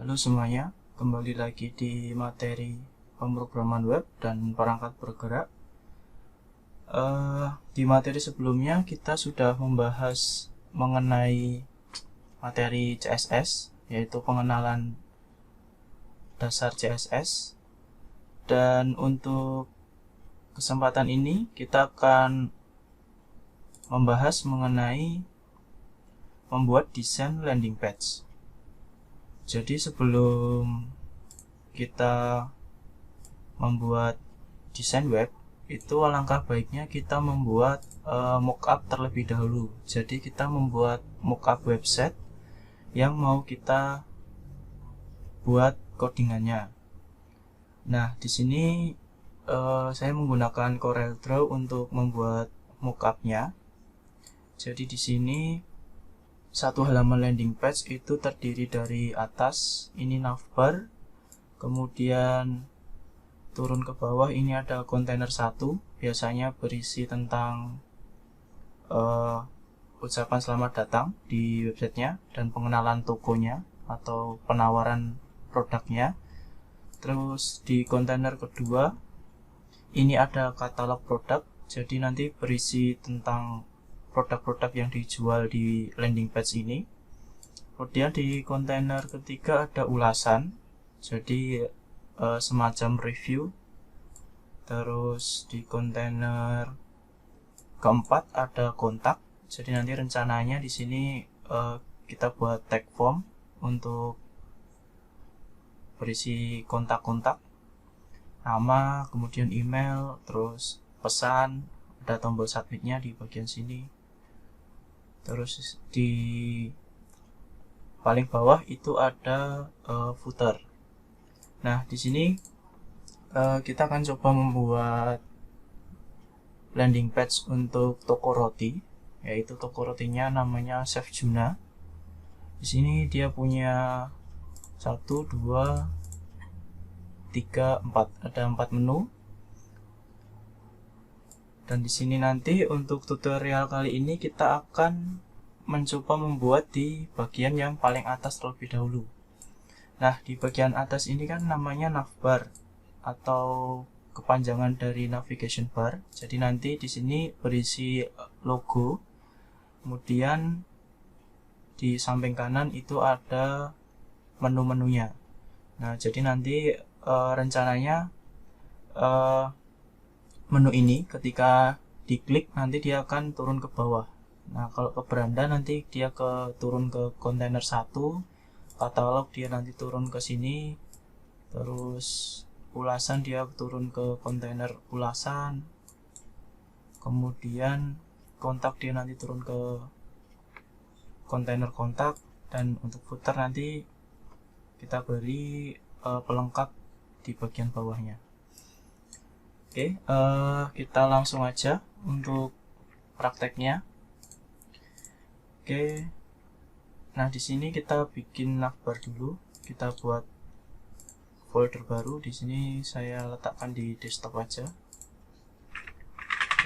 Halo semuanya, kembali lagi di materi pemrograman web dan perangkat bergerak. Di materi sebelumnya kita sudah membahas mengenai materi CSS, yaitu pengenalan dasar CSS. Dan untuk kesempatan ini kita akan membahas mengenai membuat desain landing page. Jadi sebelum kita membuat desain web, itu alangkah baiknya kita membuat mockup terlebih dahulu. Jadi kita membuat mockup website yang mau kita buat codingannya. Nah, di sini saya menggunakan CorelDRAW untuk membuat mockupnya. Jadi di sini satu halaman landing page itu terdiri dari atas ini navbar, kemudian turun ke bawah ini ada kontainer 1, biasanya berisi tentang ucapan selamat datang di websitenya dan pengenalan tokonya atau penawaran produknya. Terus di kontainer kedua ini ada katalog produk, jadi nanti berisi tentang produk-produk yang dijual di landing page ini. Kemudian di kontainer ketiga ada ulasan, jadi semacam review. Terus di kontainer keempat ada kontak, jadi nanti rencananya di sini kita buat tag form untuk berisi kontak-kontak, nama, kemudian email, terus pesan, ada tombol submitnya di bagian sini. Terus di paling bawah itu ada footer. Nah, di sini kita akan coba membuat landing page untuk toko roti, yaitu toko rotinya namanya Chef Juna. Di sini dia punya 1, 2, 3, 4, ada 4 menu. Dan di sini nanti untuk tutorial kali ini kita akan mencoba membuat di bagian yang paling atas terlebih dahulu. Nah, di bagian atas ini kan namanya navbar atau kepanjangan dari navigation bar. Jadi nanti di sini berisi logo. Kemudian di samping kanan itu ada menu-menunya. Nah, jadi nanti rencananya menu ini ketika diklik nanti dia akan turun ke bawah. Nah, kalau ke beranda nanti dia turun ke kontainer 1, katalog dia nanti turun ke sini, terus ulasan dia turun ke kontainer ulasan, kemudian kontak dia nanti turun ke kontainer kontak, dan untuk footer nanti kita beri pelengkap di bagian bawahnya. Oke, kita langsung aja untuk prakteknya. Oke, nah di sini kita bikin navbar dulu. Kita buat folder baru. Di sini saya letakkan di desktop aja.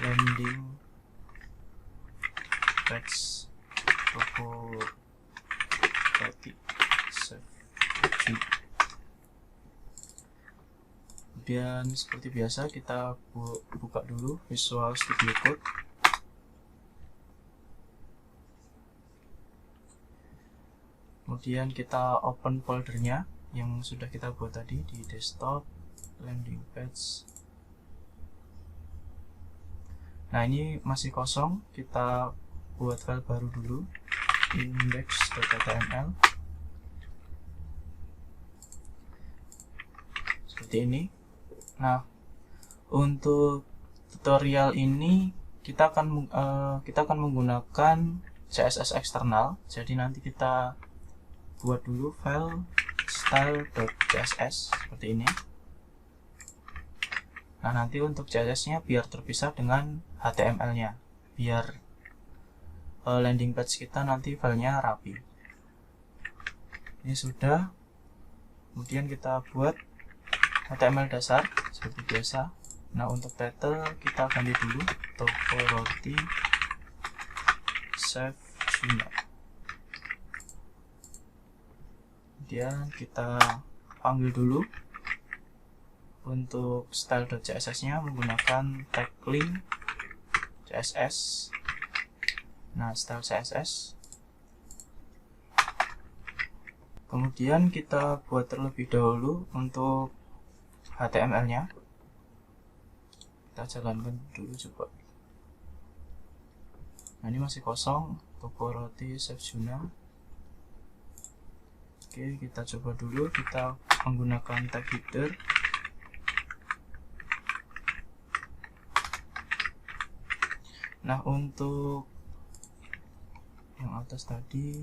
Landing page toko roti Chef Juna. Kemudian seperti biasa kita buka dulu Visual Studio Code. Kemudian kita open foldernya yang sudah kita buat tadi di desktop landing page. Nah, ini masih kosong, kita buat file baru dulu, index.html. Seperti ini. Nah, untuk tutorial ini kita akan menggunakan CSS eksternal. Jadi nanti kita buat dulu file style.css seperti ini. Nah, nanti untuk CSS-nya biar terpisah dengan HTML-nya, biar landing page kita nanti filenya rapi. Ini sudah. Kemudian kita buat HTML dasar seperti biasa. Nah, untuk title kita ganti dulu toko roti Chef Juna. Kemudian kita panggil dulu untuk style.css nya menggunakan tag link css. Nah, style css. Kemudian kita buat terlebih dahulu untuk HTML nya. Kita jalankan dulu coba. Nah, ini masih kosong. Toko roti Chef Juna. Oke, kita coba dulu. Kita menggunakan tag header. Nah, untuk yang atas tadi,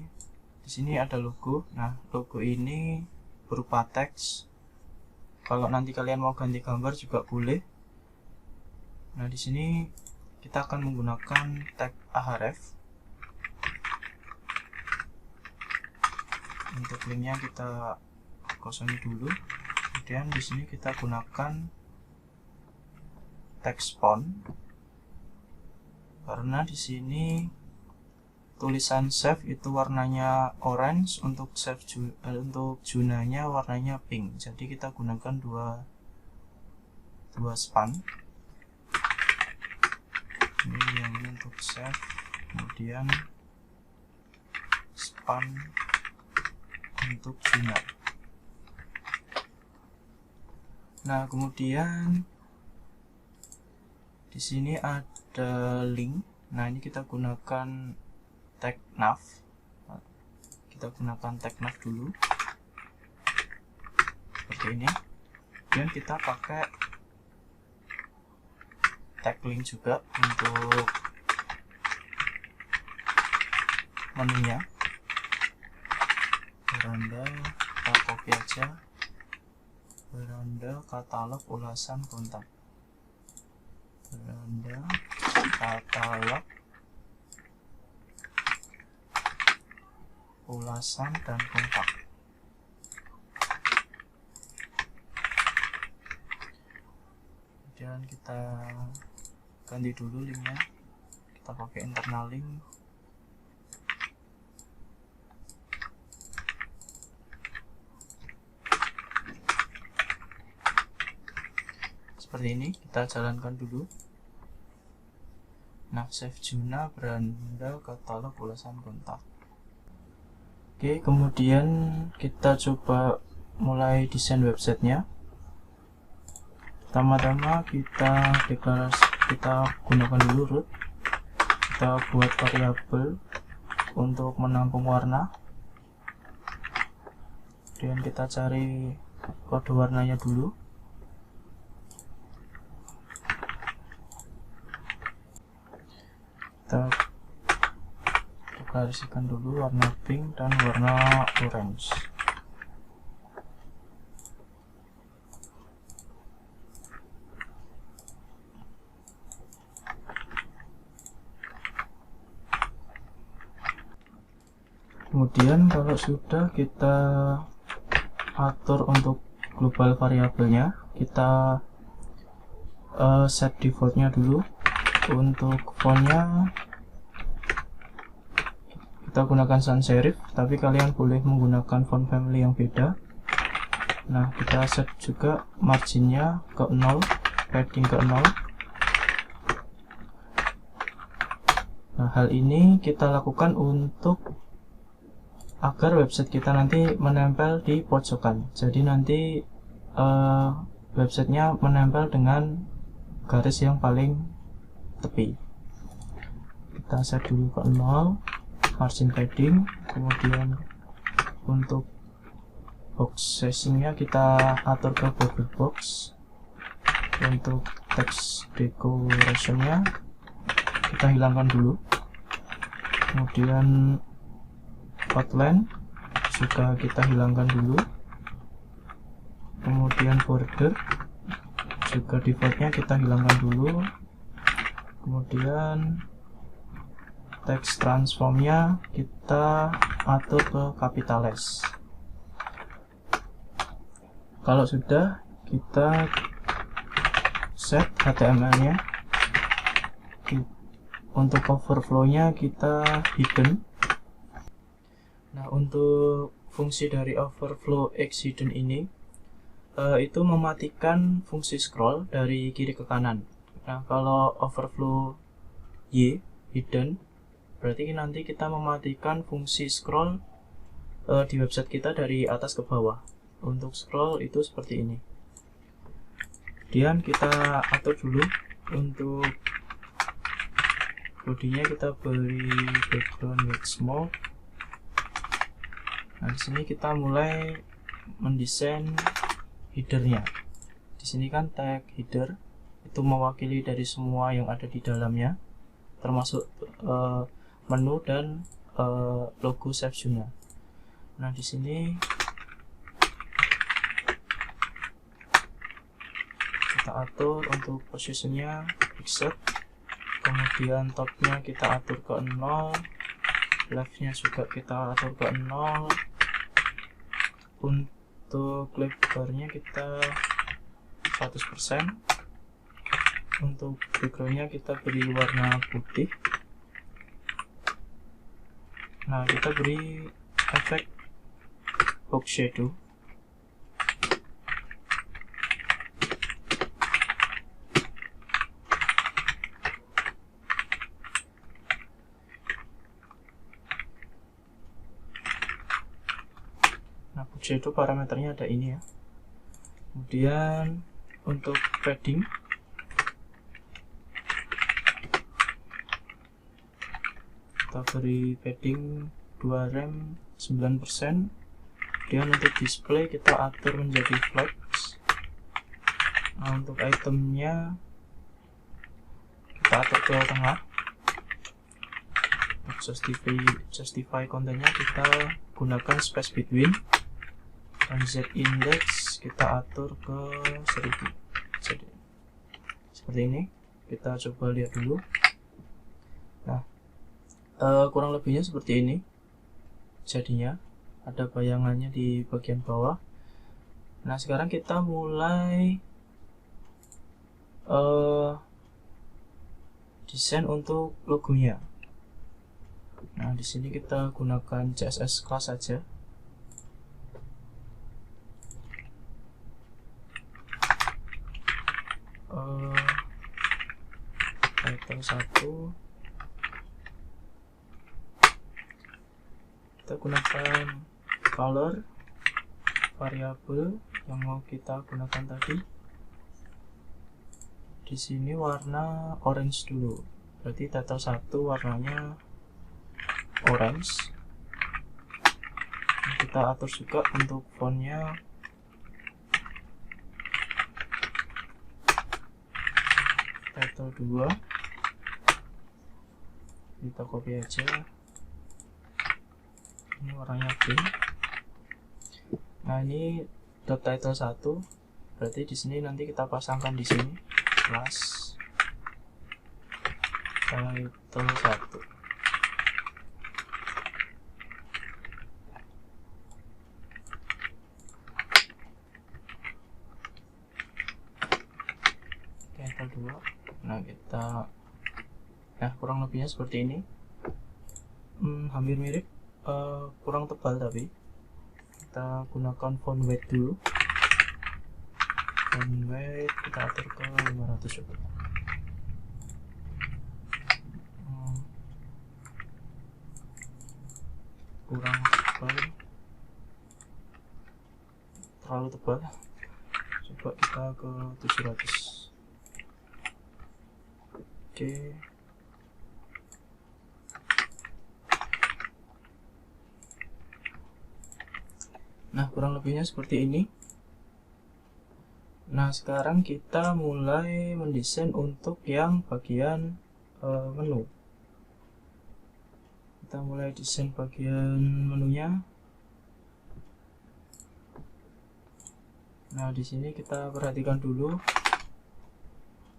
di sini ada logo. Nah, logo ini berupa teks. Kalau nanti kalian mau ganti gambar juga boleh. Nah, di sini kita akan menggunakan tag ahref. Untuk linknya kita kosongi dulu. Kemudian di sini kita gunakan teks font. Karena di sini tulisan chef itu warnanya orange, untuk untuk Junanya warnanya pink. Jadi kita gunakan dua span. Ini yang ini untuk chef, kemudian span untuk Juna. Nah, kemudian di sini ada link. Nah, ini kita gunakan tag nav. Kita gunakan tag nav dulu seperti ini. Kemudian kita pakai tag link juga untuk menunya. Beranda, kita copy aja. Beranda katalog ulasan kontak. Beranda katalog ulasan dan kontak. Kemudian kita ganti dulu linknya, kita pakai internal link. Seperti ini, kita jalankan dulu. Nah, Chef Juna beranda katalog ulasan kontak. Oke, kemudian kita coba mulai desain websitenya. Pertama-tama kita gunakan dulu root. Kita buat variabel untuk menampung warna. Kemudian kita cari kode warnanya dulu. Kita gariskan dulu warna pink dan warna orange. Kemudian kalau sudah, kita atur untuk global variabelnya. Kita set defaultnya dulu. Untuk fontnya kita gunakan sans serif, tapi kalian boleh menggunakan font family yang beda. Nah, kita set juga marginnya ke 0, padding ke 0. Nah, hal ini kita lakukan untuk agar website kita nanti menempel di pojokan. Jadi nanti websitenya menempel dengan garis yang paling tepi. Kita set dulu ke 0, margin padding. Kemudian untuk box sizingnya kita atur ke border box. Untuk text decorationnya kita hilangkan dulu. Kemudian outline juga kita hilangkan dulu. Kemudian border juga defaultnya kita hilangkan dulu. Kemudian text transformnya kita atur ke capitalize. Kalau sudah, kita set HTML nya. Untuk overflow nya kita hidden. Nah, untuk fungsi dari overflow X hidden ini itu mematikan fungsi scroll dari kiri ke kanan. Nah, kalau overflow Y hidden berarti nanti kita mematikan fungsi scroll di website kita dari atas ke bawah. Untuk scroll itu seperti ini. Kemudian kita atur dulu untuk bodinya, kita beri background with smoke. Nah, di sini kita mulai mendesain headernya. Di sini kan tag header itu mewakili dari semua yang ada di dalamnya, termasuk menu dan logo section-nya. Nah, di sini kita atur untuk positionnya fixed, kemudian topnya kita atur ke 0, leftnya juga kita atur ke 0. Untuk lebarnya kita 100%. Untuk backgroundnya kita beri warna putih. Nah, kita beri efek box shadow. Nah, box shadow parameternya ada ini ya. Kemudian untuk padding kita beri padding 2 rem 9%. Kemudian untuk display kita atur menjadi flex. Nah, untuk itemnya kita atur ke tengah. Untuk justify kontennya kita gunakan space between, dan Z index kita atur ke 1000. Jadi seperti ini, kita coba lihat dulu. Nah, kurang lebihnya seperti ini jadinya, ada bayangannya di bagian bawah. Nah, sekarang kita mulai desain untuk logonya. Nah, di sini kita gunakan CSS class saja. Title 1 kita gunakan color variabel yang mau kita gunakan tadi. Di sini warna orange dulu, berarti title 1 warnanya orange. Kita atur juga untuk fontnya title 2, kita copy aja, ini warnanya pink. Nah, ini title 1, berarti di sini nanti kita pasangkan di sini plus title 1. Title 2. Nah, kita kurang lebihnya seperti ini. Hampir mirip, kurang tebal, tapi kita gunakan font weight dulu. Font weight kita atur ke 500 juga. Kurang tebal, terlalu tebal, coba kita ke 700. Oke. Nah, kurang lebihnya seperti ini. Nah, sekarang kita mulai mendesain untuk yang bagian menu. Kita mulai desain bagian menunya. Nah, di sini kita perhatikan dulu.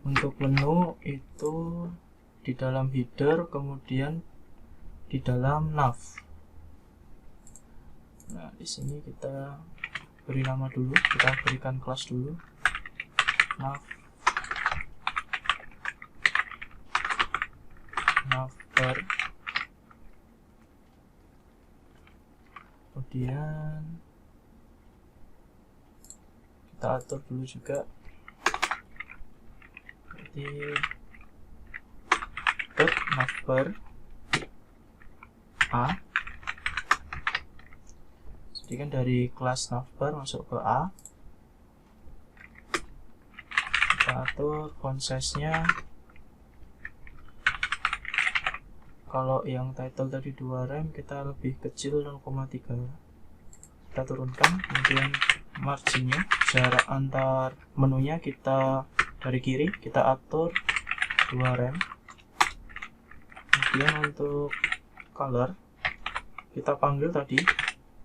Untuk menu itu di dalam header, kemudian di dalam nav. Nah, di sini kita beri nama dulu, kita berikan kelas dulu, nav bar. Kemudian kita atur dulu juga seperti navbar A. Jadi kan dari kelas navbar masuk ke A, kita atur font size nya. Kalau yang title tadi 2 rem, kita lebih kecil 0,3, kita turunkan. Kemudian marginnya, jarak antar menunya kita dari kiri kita atur 2 rem. Kemudian untuk color kita panggil tadi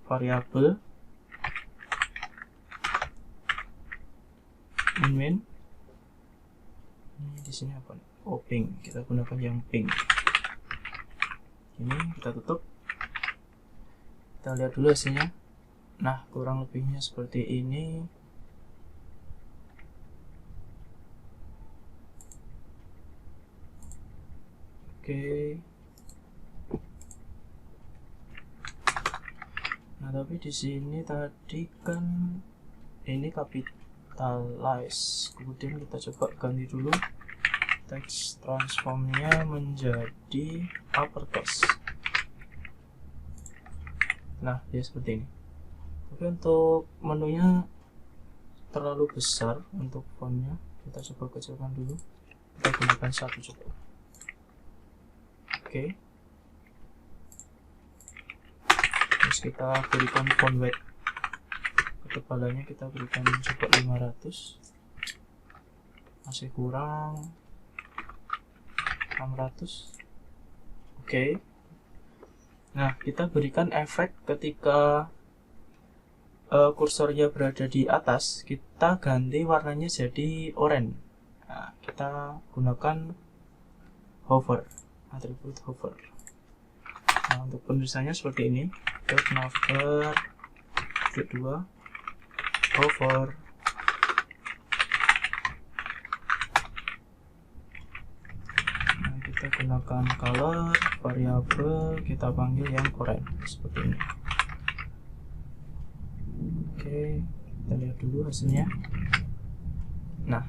variabel min. Ini di sini apa nih? Oh, pink. Kita gunakan yang pink. Ini kita tutup, kita lihat dulu hasilnya. Nah, kurang lebihnya seperti ini. Oke. Nah, tapi di sini tadi kan ini capitalize, kemudian kita coba ganti dulu text transformnya menjadi uppercase. Nah, dia seperti ini. Tapi untuk menunya terlalu besar untuk fontnya, kita coba kecilkan dulu. Kita gunakan 1 coba. Oke. Terus kita berikan font weight, ketebalannya kita berikan coba 500. Masih kurang 600. Oke. Nah, kita berikan efek ketika kursornya berada di atas, kita ganti warnanya jadi oranye. Nah, kita gunakan hover, atribut hover. Nah, untuk penulisannya seperti ini, navbar 2 hover. Kita gunakan color variabel, kita panggil yang oranye seperti ini. Oke, kita lihat dulu hasilnya. Nah,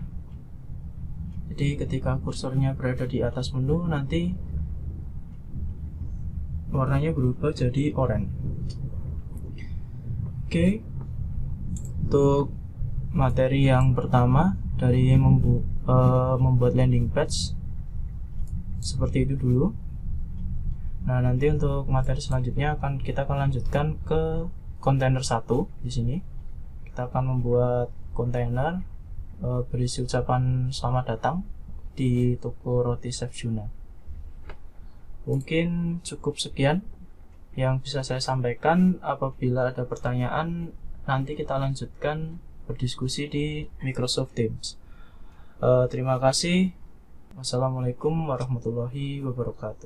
jadi ketika kursornya berada di atas menu, nanti warnanya berubah jadi oranye. Oke, untuk materi yang pertama dari membuat landing page seperti itu dulu. Nah, nanti untuk materi selanjutnya kita akan lanjutkan ke kontainer 1 di sini. Kita akan membuat kontainer berisi ucapan selamat datang di toko roti Chef Juna. Mungkin cukup sekian yang bisa saya sampaikan. Apabila ada pertanyaan, nanti kita lanjutkan berdiskusi di Microsoft Teams. Terima kasih. Wassalamualaikum warahmatullahi wabarakatuh.